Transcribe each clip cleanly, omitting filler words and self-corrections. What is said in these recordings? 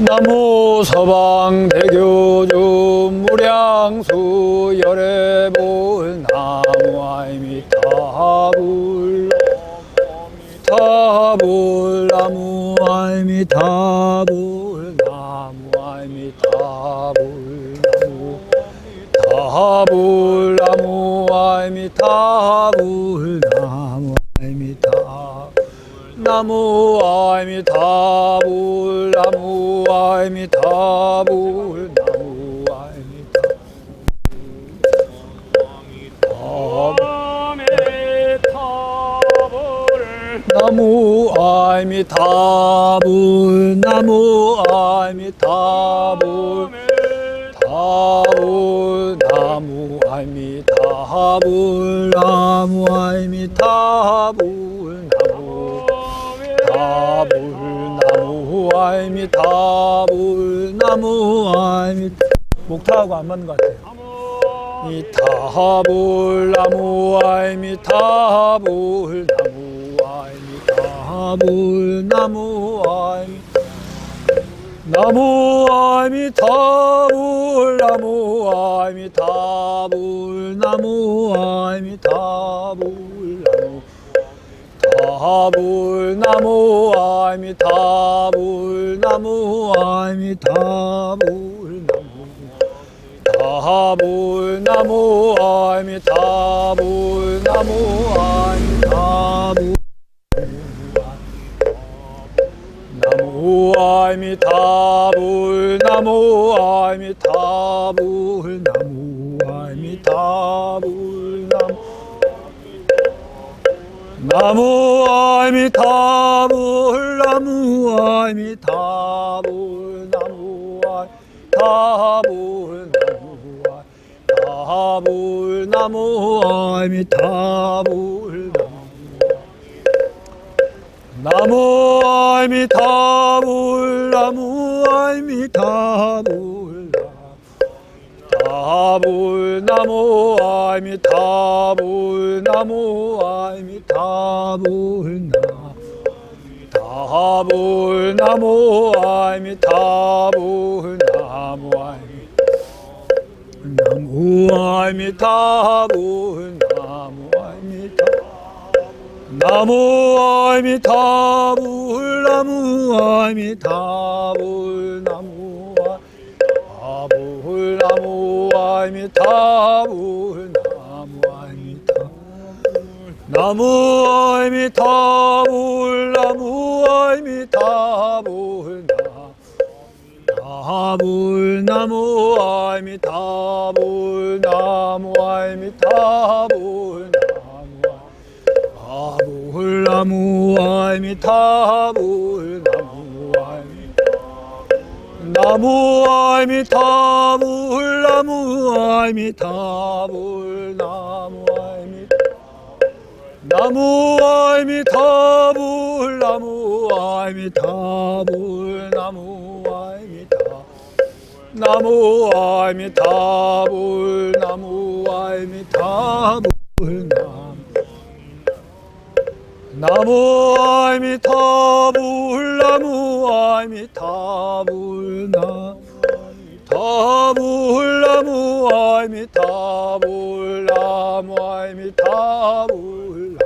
나무 서방대교주 무량수 열애볼 나무 아미타불 타불 나무 아미타불 나무 아미타불 타불 나무 아미타불 나무 아미타불 나무 아미타불 나무 아미타불 나무 아미타불 나무 아미타불 나무 아미타불 타불 나무 아미타불 나무 아미타불 나무 아미타불 나무 아미타불 목타하고 안 맞는 것 같아요. 이타불 나무 아미타불 나무 아미타불 나무 아미타불 나무 아미타불 나무 아미타불 타불 나무 아미타불 나무 아미타불 타불 나무 아미타불 나무 아미타불 나무 아미타불 나무 아미타불 나무 아미타불 나무 아미타불 나무 아미타불 나무 아미타불 나무 아미타불 나무 아미타불 나무 아미타불 나무 아미타불 타불 나무 아미타불 나무 아미타불 타불 나무 아미타불 나무 아미타불 나무 아미타불 나무 아미타불 나무 아미타불 나무 아미타불 나무 아미타불 나무 아미타불 타불 나무 아미타불 나무 아미타불 나무 아미타불 나무 아미타불 나무 아미타불 나무 아미타불 나무 아미타불 나무 아미타불 나무 아미타불 나무 아미타불 나무 아미타불 타불 나무 아미타불 나무 아미타불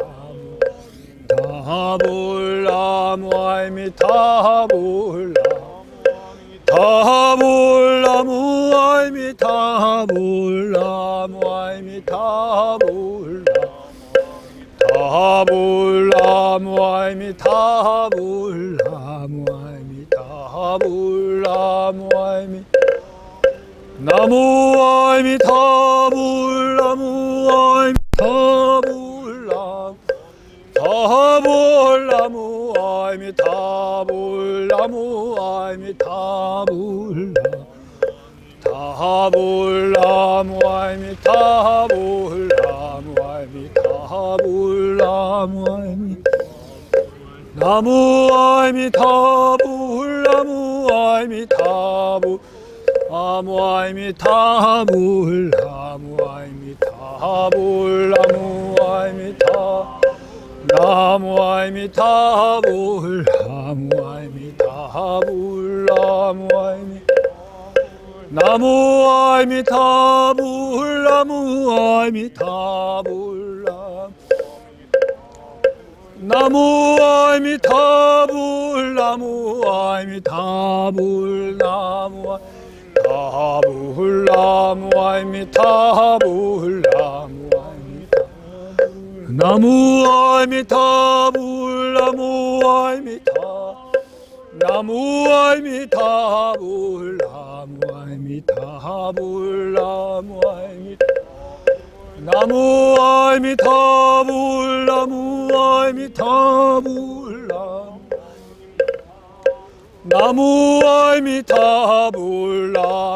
타불 나무 아미타불 타불 나무 아미타불 나무 아미타불 타불 나무 아미타불 나무 아미타불 나무 아미타불 나무 아미타불 타불 나무 아미타불 나무 아미타불 타불 나무 아미타불 나무 아미타불 나무 아미타불 나무 아미타불 나무 아미타불 나무 아미타불 나무 아미타불 나무 아미타불 나무 나무 아미타불 나무 아미타불 나무 아미타불 나무 아미타불 나무 아미타불 나무 아미타불 나무 아미타불 나무 아미타불 나무 아미타불 나무 아미타불 나무 아미타불 나무 아미타불 나무 아미타불 나무 아미타불 나무 아미타불 나무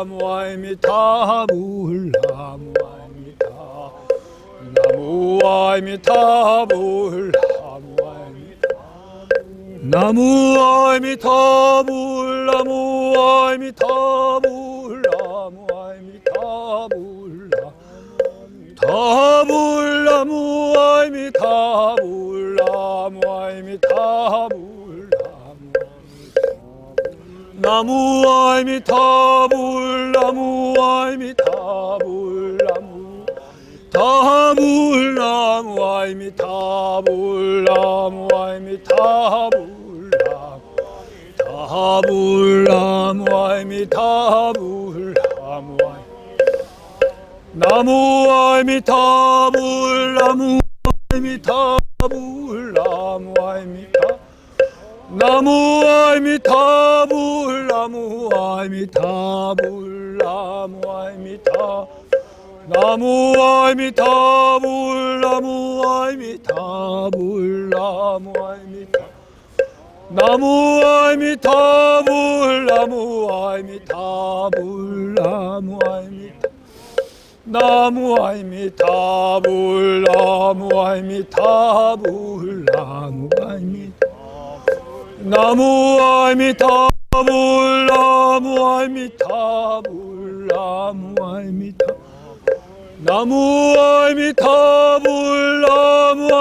아미타불 나무 아미타불 나무 아미타불 나무 아미타불 타불 나무 아미타불 나무 아미타불 나무 아미타불 나무 아미타불 나무 타불 나무 아미타불 나무 아미타불 타불 나무 아미타불 나무 아미타불 나무 아미타불 나무 아미타 나무 아미타불 나무 아미타불 나무 아미타 나무 아미타불 나무 아미타불 나무 아미타 나무 아미타불 나무 아미타불 나무 아미타 나무 아미타불 나무 아미타불 나무 아미타 나무 아미타불 나무 아미타불 나무 아미타 나무 아미타불 나무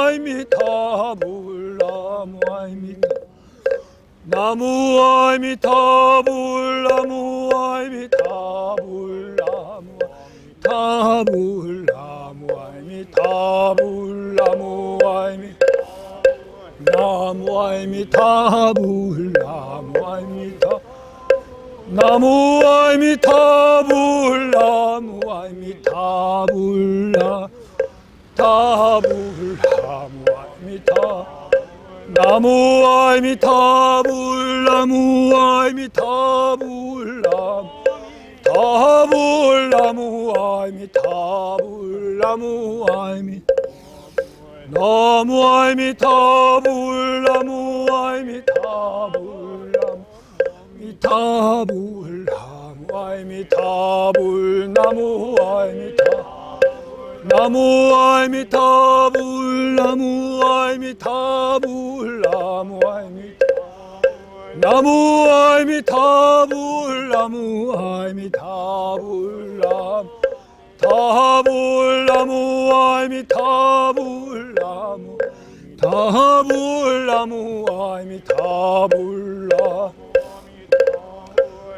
아미타불 나무 아미타 나무 아미타불 나무 아미타불 타불 나무 아미타불 나무 아미 나무 아미타불 나무 아미타 나무 아미타불 나무 아미타불 타불 나무 아미타 나무 아미타불 나무 아미타불 타불 나무 아미타불 나무 아미 나무 아미타불 나무 아미타불 아미타불 나무 아미타불 나무 아미타 나무 아미타불 나무 아미타불 나무 아미타 나무 아미타불 나무 아미타불 타불 나무 아미타불 나무 타불 나무 아미타불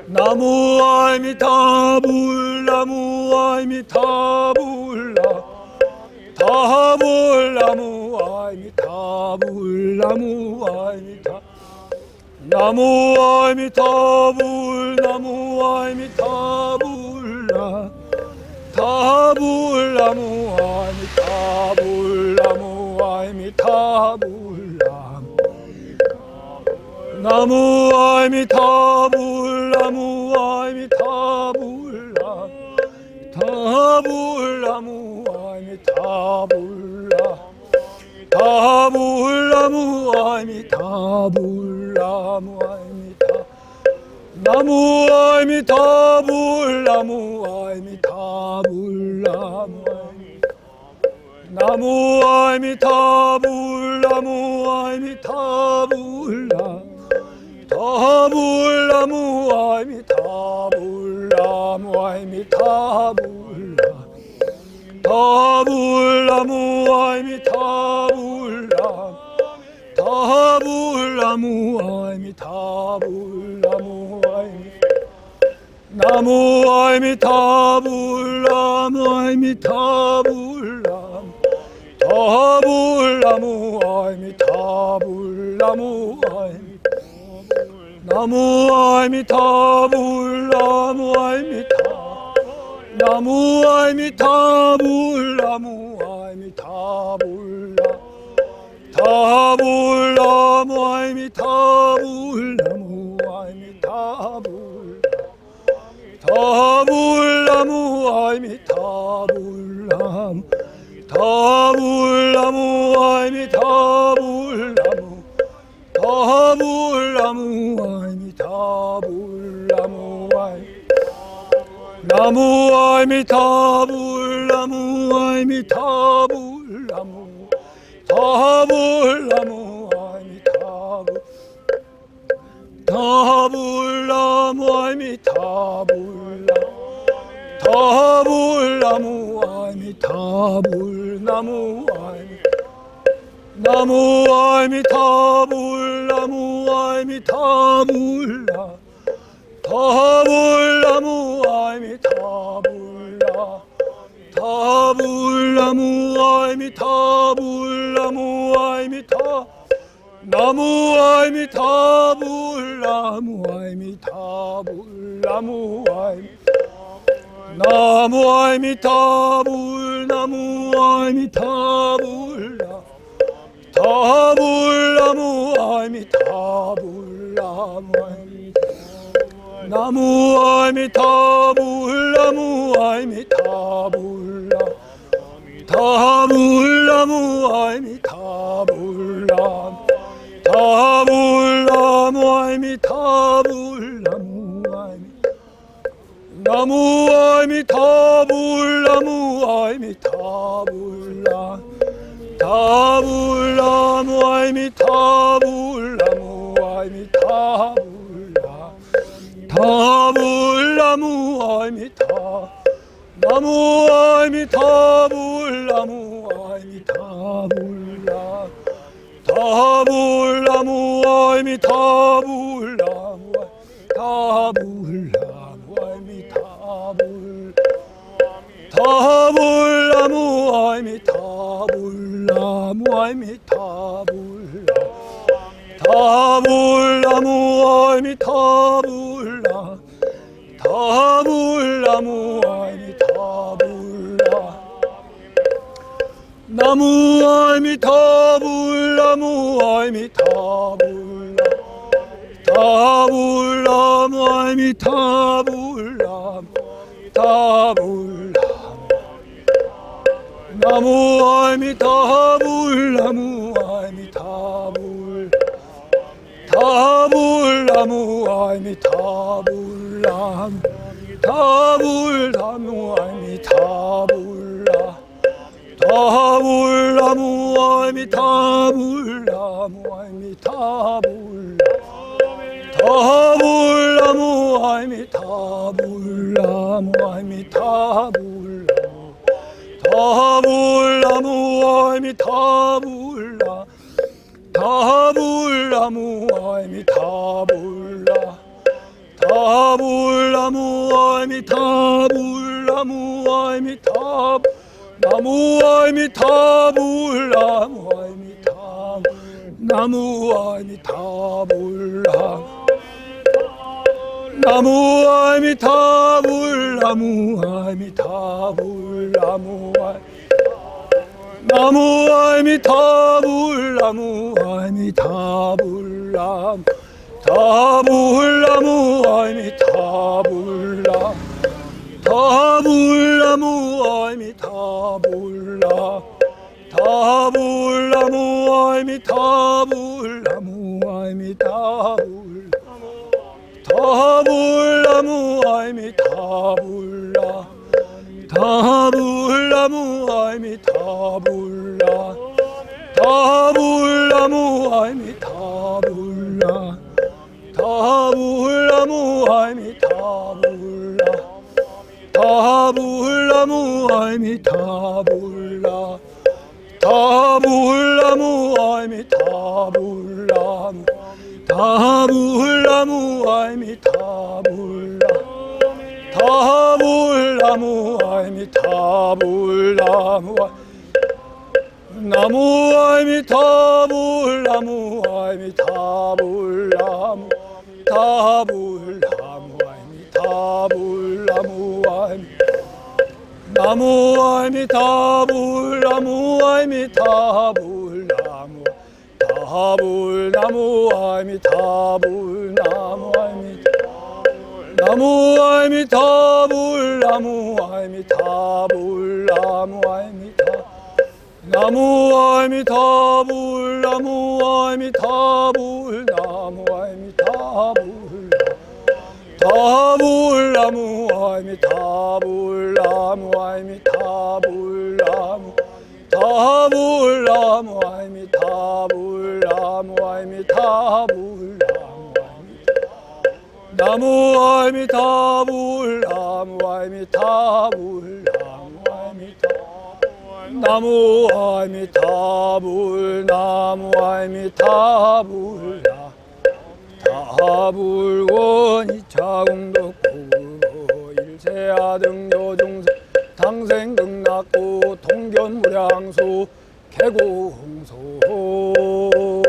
나무 아미타불 나무 아미타불 타불 나무 아미타불 나무 아미타 나무 아미타불 나무 아미타불 타불 나무 아미타불 나무 아미타불 나무 아미타불 나무 아미타불 타불 나무 아미타불 타불 나무 아미타불 나무 아미타 나무 아미타불 나무 아미타불 나무 아미타불 나무 아미타불 타불 나무 아미타불 나무 아미타불 타불 나무 아미타불 타불 나무 아미타불 나무 아미 나무 아미타불나무 아미타불나무 타불나무 아미타불나무 나무 아미타불나무 아미타 나무 아미타불나무 아미타불나 타불나무 아미타불나무 아미타불 타불나무 아미타불나무 타불나무 아미타불나무 타불나무 아미타불나무 나무 아미타불나무 아미타불나무 타불나무 아미타불 타불나무 아미타불나 타불나무 아미타불나무 나무 아미타불나무 아미타불나 타불나무 아미타불나 타불나무 아미타불나무 아미타 나무 아미타불나무 아미타불나무 나무 아미타불나무 아미타불나 타불나무 아미타불나무 나무 아미타불나무 아미타불나 타불나무 아미타불나 타불나무 아미타불나무 나무 아미타불나무 아미타불나 타불나무 아미타불나무 아미타불나 타불나무 아미타 나무 아미타불나무 아미타불나 타불나무 아미타불나무 타불나무 아미타불 타불나무 아미타불나무 아미타불나 타불나무 아미타불나 타불나무 아미타불나 나무 아미타불나무 아미타불나 타불나무 아미타불나 타불나무 나무 아미타불나무 아미타불 타불나무 아미타불나 타불나무 아미타불나 타불나무 아미타불나무 아미타불 타불나무 아미타불나무 아미타불 타불나무 아미타불나 타불나무 아미타불나 타불나무 아미타불나무 아미타 나무 아미타불나무 아미타 나무 아미타불나 나무 아미타불나무 아미타불나무 나무 아미타불나무 아미타불나무 타불나무 아미타불나 타불나무 아미타불나 타불나무 아미타불나무 아미타불 타불나무 아미타불나 타불나무 아미타불나 타불나무 아미타불나 타불나무 아미타불나 타불나무 아미타불나 타불나무 아미타불나 타불나무 아미타불나 타불나무 아이미 타불나무 나무 아이미 타불나무 아이미 타불나무 타불나무 아이미 타불나무 아이미 나무 아이미 타불나무 아이미 타불나무 타불나무 아이미 타불나무 아이미 나무 아이미 타불나무 아이미 타불나무 아이미 타 나무 아이미 타불나무 아이미 타불나무 아이미 타불 타불나무 아이미 타불나무 아이미 타불나무 타불나무 아이미 타불나무 아이미 타불나무 나무 아이미 타불나무 아이미 타불나무 아이미 나무 아이미 타불나무 아이미 타불나 타불원이 자공덕 고고 일세아등 여중생 당생등 낙고 통견무량수 개공소 불도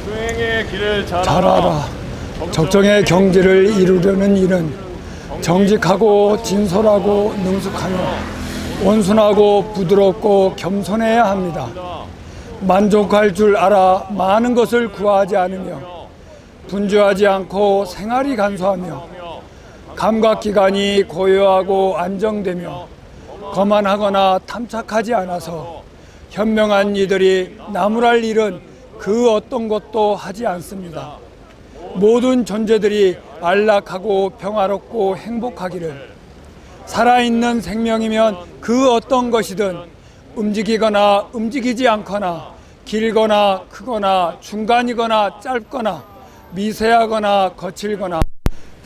수행의 길을 잘 알아라. 적정의 경지를 이루려는 일은 정직하고 진솔하고 능숙하며 온순하고 부드럽고 겸손해야 합니다. 만족할 줄 알아 많은 것을 구하지 않으며 분주하지 않고 생활이 간소하며 감각기관이 고요하고 안정되며 거만하거나 탐착하지 않아서 현명한 이들이 나무랄 일은 그 어떤 것도 하지 않습니다. 모든 존재들이 안락하고 평화롭고 행복하기를 살아있는 생명이면 그 어떤 것이든 움직이거나 움직이지 않거나 길거나 크거나 중간이거나 짧거나 미세하거나 거칠거나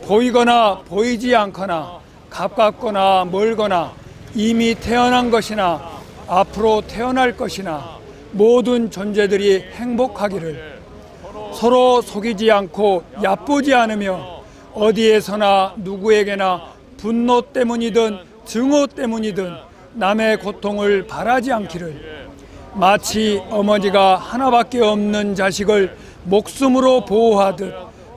보이거나 보이지 않거나 가깝거나 멀거나 이미 태어난 것이나 앞으로 태어날 것이나 모든 존재들이 행복하기를 서로 속이지 않고 얕보지 않으며 어디에서나 누구에게나 분노 때문이든 증오 때문이든 남의 고통을 바라지 않기를 마치 어머니가 하나밖에 없는 자식을 목숨으로 보호하듯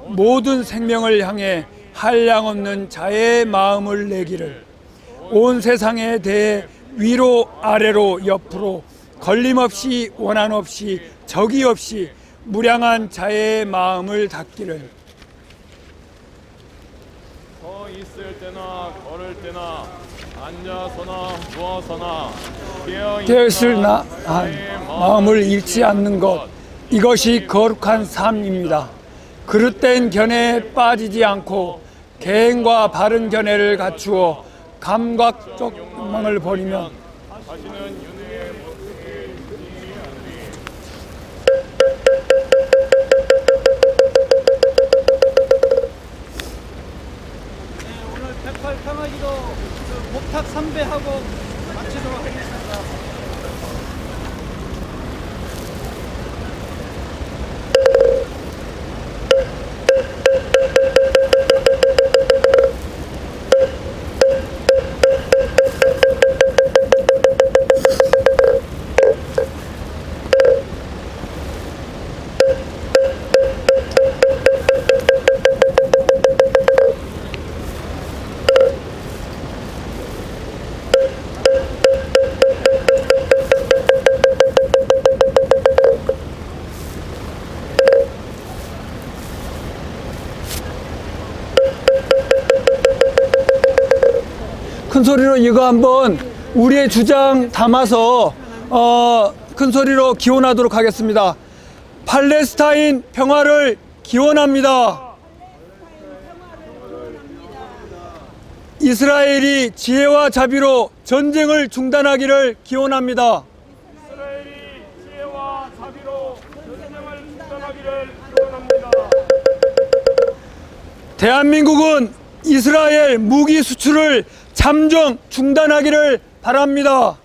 모든 생명을 향해 한량없는 자애의 마음을 내기를 온 세상에 대해 위로 아래로 옆으로 걸림없이 원한 없이 적이 없이 무량한 자애의 마음을 닫기를 서 있을 때나 걸을 때나 앉아서나 누워서나 깨어있을 마음을 잃지 않는 것 이것이 거룩한 삶입니다. 그릇된 견해에 빠지지 않고 계행과 바른 견해를 갖추어 감각적 욕망을 버리면 다시는 윤회의 모습을 오늘 108 평화기도 목탁 3배하고 마치도록 하겠습니다. 큰 소리로 이거 한번 우리의 주장 담아서 큰 소리로 기원하도록 하겠습니다. 팔레스타인 평화를 기원합니다. 이스라엘이 지혜와 자비로 전쟁을 중단하기를 기원합니다. 이스라엘이 지혜와 자비로 전쟁을 중단하기를 기원합니다. 대한민국은 이스라엘 무기 수출을 잠정 중단하기를 바랍니다.